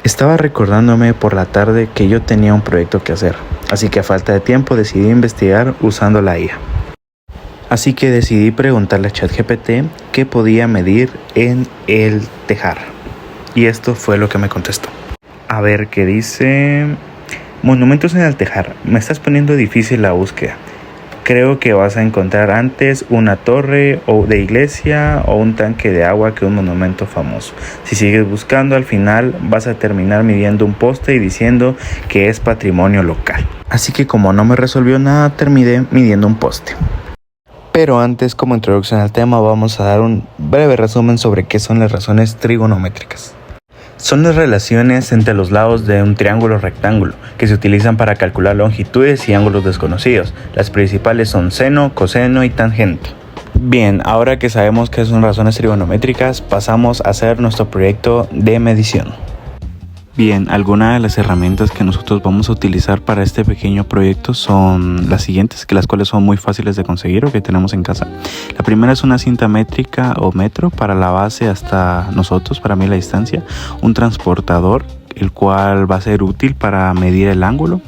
Estaba recordándome por la tarde que yo tenía un proyecto que hacer, así que a falta de tiempo decidí investigar usando la IA. Así que decidí preguntarle a ChatGPT qué podía medir en el tejar. Y esto fue lo que me contestó. A ver qué dice. Monumentos en el tejar. Me estás poniendo difícil la búsqueda. Creo que vas a encontrar antes una torre o de iglesia o un tanque de agua que un monumento famoso. Si sigues buscando, al final vas a terminar midiendo un poste y diciendo que es patrimonio local. Así que como no me resolvió nada, terminé midiendo un poste. Pero antes, como introducción al tema, vamos a dar un breve resumen sobre qué son las razones trigonométricas. Son las relaciones entre los lados de un triángulo rectángulo que se utilizan para calcular longitudes y ángulos desconocidos. Las principales son seno, coseno y tangente. Bien, ahora que sabemos qué son razones trigonométricas, pasamos a hacer nuestro proyecto de medición. Bien, algunas de las herramientas que nosotros vamos a utilizar para este pequeño proyecto son las siguientes, las cuales son muy fáciles de conseguir o que tenemos en casa. La primera es una cinta métrica o metro para la base hasta nosotros, para medir la distancia, un transportador, el cual va a ser útil para medir el ángulo,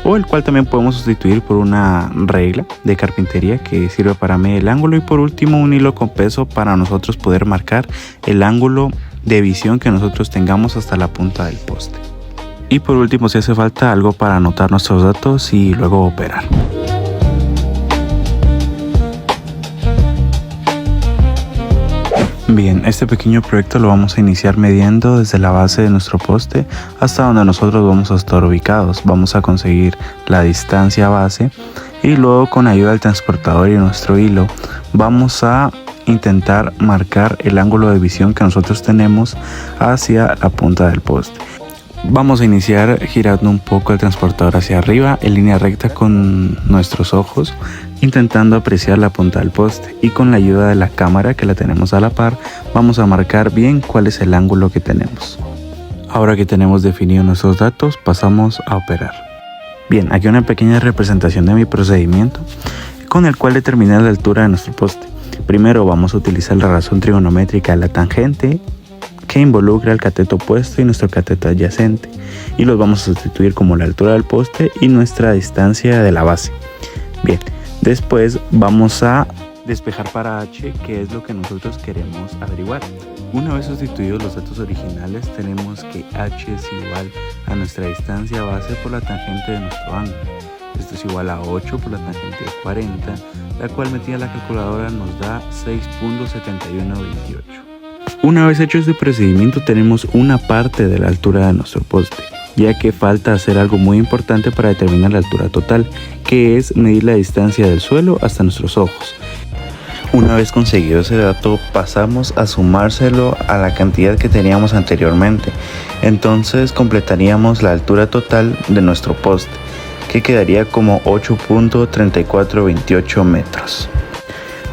o el cual también podemos sustituir por una regla de carpintería que sirve para medir el ángulo, y por último un hilo con peso para nosotros poder marcar el ángulo de visión que nosotros tengamos hasta la punta del poste. Y por último, si hace falta, algo para anotar nuestros datos y luego operar. Bien, este pequeño proyecto lo vamos a iniciar midiendo desde la base de nuestro poste hasta donde nosotros vamos a estar ubicados. Vamos a conseguir la distancia base y luego, con ayuda del transportador y nuestro hilo, vamos a intentar marcar el ángulo de visión que nosotros tenemos hacia la punta del poste. Vamos a iniciar girando un poco el transportador hacia arriba en línea recta con nuestros ojos, intentando apreciar la punta del poste, y con la ayuda de la cámara que la tenemos a la par vamos a marcar bien cuál es el ángulo que tenemos. Ahora que tenemos definidos nuestros datos, pasamos a operar. Bien, aquí una pequeña representación de mi procedimiento con el cual determinar la altura de nuestro poste. Primero vamos a utilizar la razón trigonométrica de la tangente, que involucra el cateto opuesto y nuestro cateto adyacente, y los vamos a sustituir como la altura del poste y nuestra distancia de la base. Bien, después vamos a despejar para h, que es lo que nosotros queremos averiguar. Una vez sustituidos los datos originales, tenemos que h es igual a nuestra distancia base por la tangente de nuestro ángulo. Esto es igual a 8 por la tangente de 40, la cual metida en la calculadora nos da 6.7128. Una vez hecho este procedimiento, tenemos una parte de la altura de nuestro poste, ya que falta hacer algo muy importante para determinar la altura total, que es medir la distancia del suelo hasta nuestros ojos. Una vez conseguido ese dato, pasamos a sumárselo a la cantidad que teníamos anteriormente. Entonces completaríamos la altura total de nuestro poste, que quedaría como 8.3428 metros.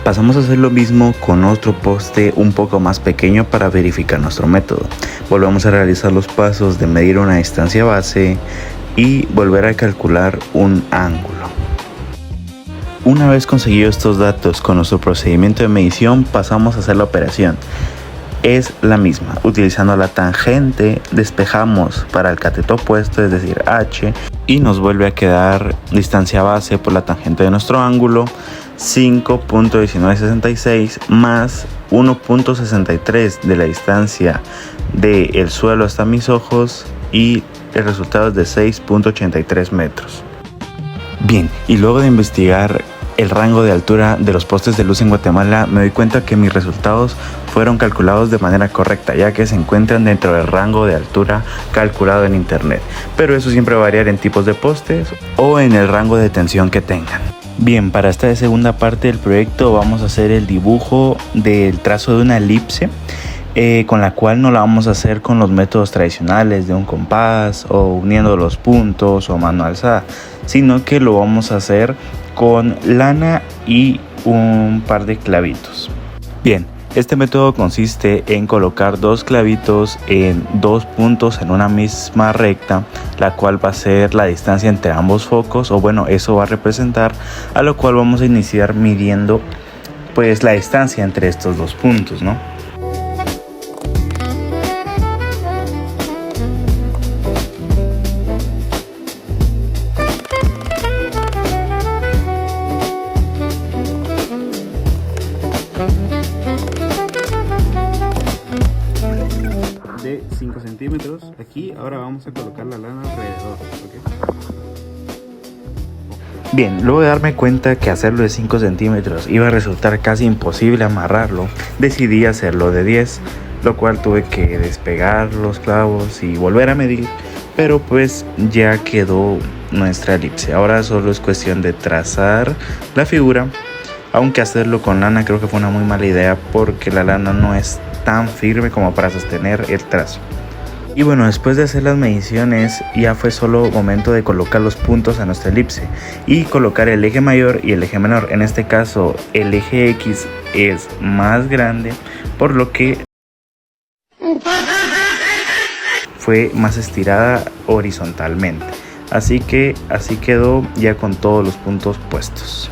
Pasamos a hacer lo mismo con otro poste un poco más pequeño para verificar nuestro método. Volvemos a realizar los pasos de medir una distancia base y volver a calcular un ángulo. Una vez conseguidos estos datos con nuestro procedimiento de medición, pasamos a hacer la operación. Es la misma, utilizando la tangente despejamos para el cateto opuesto, es decir h, y nos vuelve a quedar distancia base por la tangente de nuestro ángulo, 5.1966 más 1.63 de la distancia del suelo hasta mis ojos, y el resultado es de 6.83 metros. Bien, y luego de investigar el rango de altura de los postes de luz en Guatemala, me doy cuenta que mis resultados fueron calculados de manera correcta, ya que se encuentran dentro del rango de altura calculado en internet, pero eso siempre va a variar en tipos de postes o en el rango de tensión que tengan. Bien, para esta segunda parte del proyecto vamos a hacer el dibujo del trazo de una elipse, con la cual no la vamos a hacer con los métodos tradicionales de un compás o uniendo los puntos o mano alzada, sino que lo vamos a hacer con lana y un par de clavitos. Bien, este método consiste en colocar dos clavitos en dos puntos en una misma recta, la cual va a ser la distancia entre ambos focos, o bueno, eso va a representar, a lo cual vamos a iniciar midiendo pues la distancia entre estos dos puntos, ¿no? 5 centímetros. Aquí ahora vamos a colocar la lana alrededor, ¿ok? Bien, luego de darme cuenta que hacerlo de 5 centímetros iba a resultar casi imposible amarrarlo, decidí hacerlo de 10, lo cual tuve que despegar los clavos y volver a medir, pero pues ya quedó nuestra elipse. Ahora solo es cuestión de trazar la figura, aunque hacerlo con lana creo que fue una muy mala idea porque la lana no es tan firme como para sostener el trazo. Y bueno, después de hacer las mediciones ya fue solo momento de colocar los puntos a nuestra elipse y colocar el eje mayor y el eje menor. En este caso el eje X es más grande, por lo que fue más estirada horizontalmente. Así que así quedó ya con todos los puntos puestos.